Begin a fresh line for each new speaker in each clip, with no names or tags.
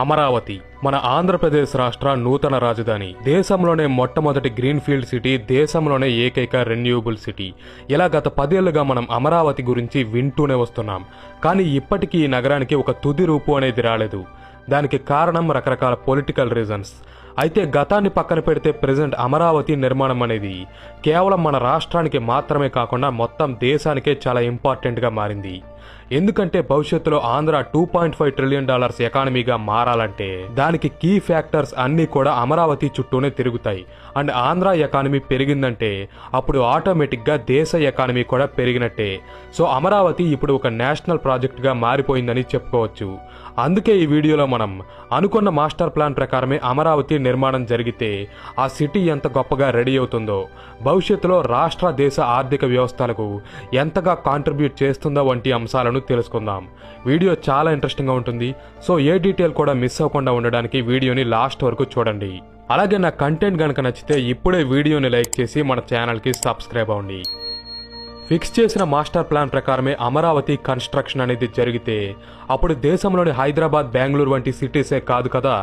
అమరావతి మన ఆంధ్రప్రదేశ్ రాష్ట్ర నూతన రాజధాని, దేశంలోనే మొట్టమొదటి గ్రీన్ ఫీల్డ్ సిటీ, దేశంలోనే ఏకైక రెన్యూబుల్ సిటీ. ఇలా గత 10 ఏళ్లుగా మనం అమరావతి గురించి వింటూనే వస్తున్నాం. కానీ ఇప్పటికీ ఈ నగరానికి ఒక తుది రూపు అనేది రాలేదు. దానికి కారణం రకరకాల పొలిటికల్ రీజన్స్. అయితే గతాన్ని పక్కన పెడితే ప్రెజెంట్ అమరావతి నిర్మాణం అనేది కేవలం మన రాష్ట్రానికి మాత్రమే కాకుండా మొత్తం దేశానికే చాలా ఇంపార్టెంట్గా మారింది. ఎందుకంటే భవిష్యత్తులో ఆంధ్ర $2.5 ట్రిలియన్ ఎకానమీగా మారాలంటే దానికి కీ ఫ్యాక్టర్స్ అన్నీ కూడా అమరావతి చుట్టూనే తిరుగుతాయి. అండ్ ఆంధ్ర ఎకానమీ పెరిగిందంటే అప్పుడు ఆటోమేటిక్గా దేశ ఎకానమీ కూడా పెరిగినట్టే. సో అమరావతి ఇప్పుడు ఒక నేషనల్ ప్రాజెక్ట్గా మారిపోయిందని చెప్పుకోవచ్చు. అందుకే ఈ వీడియోలో మనం అనుకున్న మాస్టర్ ప్లాన్ ప్రకారమే అమరావతి నిర్మాణం జరిగితే ఆ సిటీ ఎంత గొప్పగా రెడీ అవుతుందో, భవిష్యత్తులో రాష్ట్ర దేశ ఆర్థిక వ్యవస్థలకు ఎంతగా కాంట్రిబ్యూట్ చేస్తుందో వంటి అంశాలను తెలుసుకుందాం. వీడియో చాలా ఇంట్రెస్టింగ్గా ఉంటుంది. సో ఏ డీటెయిల్ కూడా మిస్ అవ్వకుండా ఉండడానికి వీడియోని లాస్ట్ వరకు చూడండి. అలాగే నా కంటెంట్ గనక నచ్చితే ఇప్పుడే వీడియోని లైక్ చేసి మన ఛానల్కి సబ్స్క్రైబ్ అవ్వండి. ఫిక్స్ చేసిన మాస్టర్ ప్లాన్ ప్రకారమే అమరావతి కన్స్ట్రక్షన్ అనేది జరిగితే అప్పుడు దేశంలోని హైదరాబాద్, బెంగళూరు వంటి సిటీసే కాదు కదా,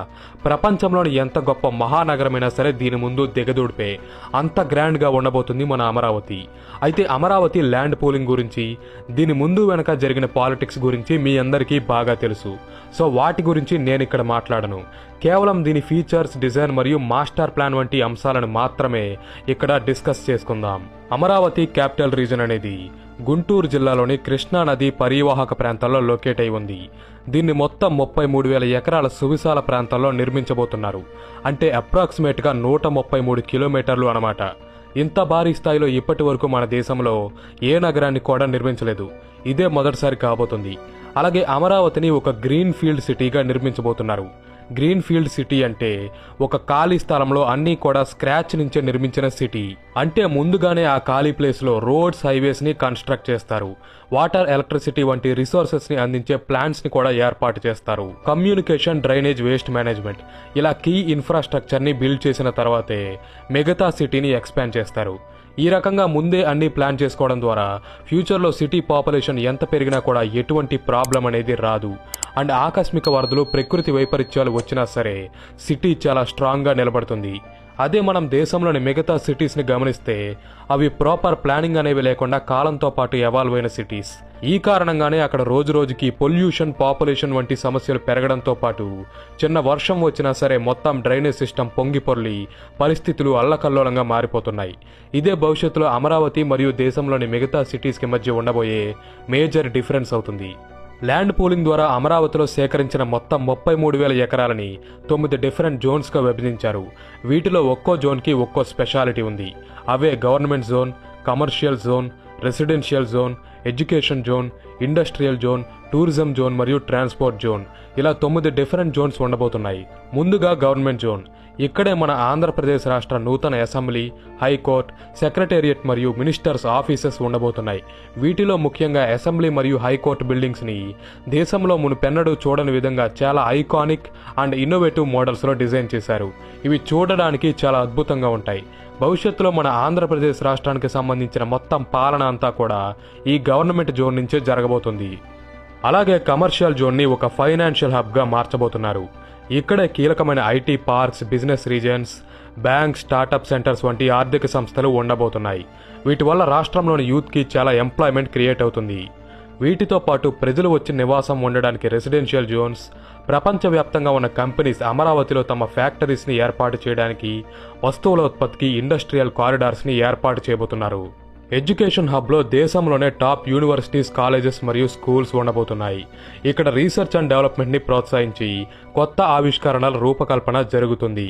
ప్రపంచంలోని ఎంత గొప్ప మహానగరమైనా సరే దీని ముందు దిగదూడిపే అంత గ్రాండ్గా ఉండబోతుంది మన అమరావతి. అయితే అమరావతి ల్యాండ్ పూలింగ్ గురించి, దీని ముందు వెనక జరిగిన పాలిటిక్స్ గురించి మీ అందరికీ బాగా తెలుసు. సో వాటి గురించి నేను ఇక్కడ మాట్లాడను. కేవలం దీని ఫీచర్స్, డిజైన్ మరియు మాస్టర్ ప్లాన్ వంటి అంశాలను మాత్రమే ఇక్కడ డిస్కస్ చేసుకుందాం. అమరావతి క్యాపిటల్ రీజన్ అనేది గుంటూరు జిల్లాలోని కృష్ణా నది పరివాహక ప్రాంతాల్లో లొకేట్ అయి ఉంది. దీన్ని మొత్తం 33,000 ఎకరాల సువిశాల ప్రాంతాల్లో నిర్మించబోతున్నారు. అంటే అప్రాక్సిమేట్గా 133 కిలోమీటర్లు అన్నమాట. ఇంత భారీ స్థాయిలో ఇప్పటి వరకు మన దేశంలో ఏ నగరాన్ని కూడా నిర్మించలేదు. ఇదే మొదటిసారి కాబోతుంది. అలాగే అమరావతిని ఒక గ్రీన్ ఫీల్డ్ సిటీగా నిర్మించబోతున్నారు. గ్రీన్ ఫీల్డ్ సిటీ అంటే ఒక ఖాళీ స్థలంలో అన్నీ కూడా స్క్రాచ్ నుంచే నిర్మించిన సిటీ. అంటే ముందుగానే ఆ ఖాళీ ప్లేస్లో రోడ్స్, హైవేస్ని కన్స్ట్రక్ట్ చేస్తారు. వాటర్, ఎలక్ట్రిసిటీ వంటి రిసోర్సెస్ని అందించే ప్లాంట్స్ని కూడా ఏర్పాటు చేస్తారు. కమ్యూనికేషన్, డ్రైనేజ్, వేస్ట్ మేనేజ్మెంట్ ఇలా కీ ఇన్ఫ్రాస్ట్రక్చర్ని బిల్డ్ చేసిన తర్వాతే మిగతా సిటీని ఎక్స్పాండ్ చేస్తారు. ఈ రకంగా ముందే అన్ని ప్లాన్ చేసుకోవడం ద్వారా ఫ్యూచర్లో సిటీ పాపులేషన్ ఎంత పెరిగినా కూడా ఎటువంటి ప్రాబ్లం అనేది రాదు. అండ్ ఆకస్మిక వరదలు, ప్రకృతి వైపరీత్యాలు వచ్చినా సరే సిటీ చాలా స్ట్రాంగ్గా నిలబడుతుంది. అదే మనం దేశంలోని మిగతా సిటీస్ని గమనిస్తే అవి ప్రాపర్ ప్లానింగ్ అనేవి లేకుండా కాలంతో పాటు ఎవాల్వ్ అయిన సిటీస్. ఈ కారణంగానే అక్కడ రోజు రోజుకి పొల్యూషన్, పాపులేషన్ వంటి సమస్యలు పెరగడంతో పాటు చిన్న వర్షం వచ్చినా సరే మొత్తం డ్రైనేజ్ సిస్టమ్ పొంగి పొర్లి పరిస్థితులు అల్లకల్లోలంగా మారిపోతున్నాయి. ఇదే భవిష్యత్తులో అమరావతి మరియు దేశంలోని మిగతా సిటీస్కి మధ్య ఉండబోయే మేజర్ డిఫరెన్స్ అవుతుంది. ల్యాండ్ పూలింగ్ ద్వారా అమరావతిలో సేకరించిన మొత్తం 33,000 ఎకరాలని 9 డిఫరెంట్ జోన్స్గా విభజించారు. వీటిలో ఒక్కో జోన్కి ఒక్కో స్పెషాలిటీ ఉంది. అవే government zone, commercial zone, residential zone, education zone, industrial zone, tourism zone మరియు ట్రాన్స్పోర్ట్ జోన్. ఇలా 9 డిఫరెంట్ జోన్స్ ఉండబోతున్నాయి. ముందుగా గవర్నమెంట్ జోన్. ఇక్కడే మన ఆంధ్రప్రదేశ్ రాష్ట్ర నూతన అసెంబ్లీ, హైకోర్టు, సెక్రటేరియట్ మరియు మినిస్టర్స్ ఆఫీసెస్ ఉండబోతున్నాయి. వీటిలో ముఖ్యంగా అసెంబ్లీ మరియు హైకోర్టు బిల్డింగ్స్ని దేశంలో మునుపెన్నడూ చూడని విధంగా చాలా ఐకానిక్ అండ్ ఇన్నోవేటివ్ మోడల్స్లో డిజైన్ చేశారు. ఇవి చూడడానికి చాలా అద్భుతంగా ఉంటాయి. భవిష్యత్తులో మన ఆంధ్రప్రదేశ్ రాష్ట్రానికి సంబంధించిన మొత్తం పాలన అంతా కూడా ఈ గవర్నమెంట్ జోన్ నుంచే జరగబోతుంది. అలాగే కమర్షియల్ జోన్ని ఒక ఫైనాన్షియల్ హబ్గా మార్చబోతున్నారు. ఇక్కడే కీలకమైన IT parks, business reasons, bank, startup centres వంటి ఆర్థిక సంస్థలు ఉండబోతున్నాయి. వీటి వల్ల రాష్ట్రంలోని యూత్కి చాలా ఎంప్లాయ్మెంట్ క్రియేట్ అవుతుంది. వీటితో పాటు ప్రజలు వచ్చి నివాసం ఉండడానికి రెసిడెన్షియల్ జోన్స్, ప్రపంచవ్యాప్తంగా ఉన్న కంపెనీస్ అమరావతిలో తమ ఫ్యాక్టరీస్ని ఏర్పాటు చేయడానికి, వస్తువుల ఉత్పత్తికి ఇండస్ట్రియల్ కారిడార్స్ని ఏర్పాటు చేయబోతున్నారు. ఎడ్యుకేషన్ హబ్లో దేశంలోనే టాప్ యూనివర్సిటీస్, కాలేజెస్ మరియు స్కూల్స్ ఉండబోతున్నాయి. ఇక్కడ రీసెర్చ్ అండ్ డెవలప్మెంట్ని ప్రోత్సహించి కొత్త ఆవిష్కరణల రూపకల్పన జరుగుతుంది.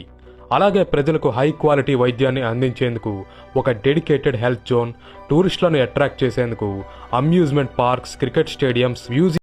అలాగే ప్రజలకు హై క్వాలిటీ వైద్యాన్ని అందించేందుకు ఒక డెడికేటెడ్ హెల్త్ జోన్, టూరిస్టులను అట్రాక్ట్ చేసేందుకు amusement parks, cricket stadiums, museum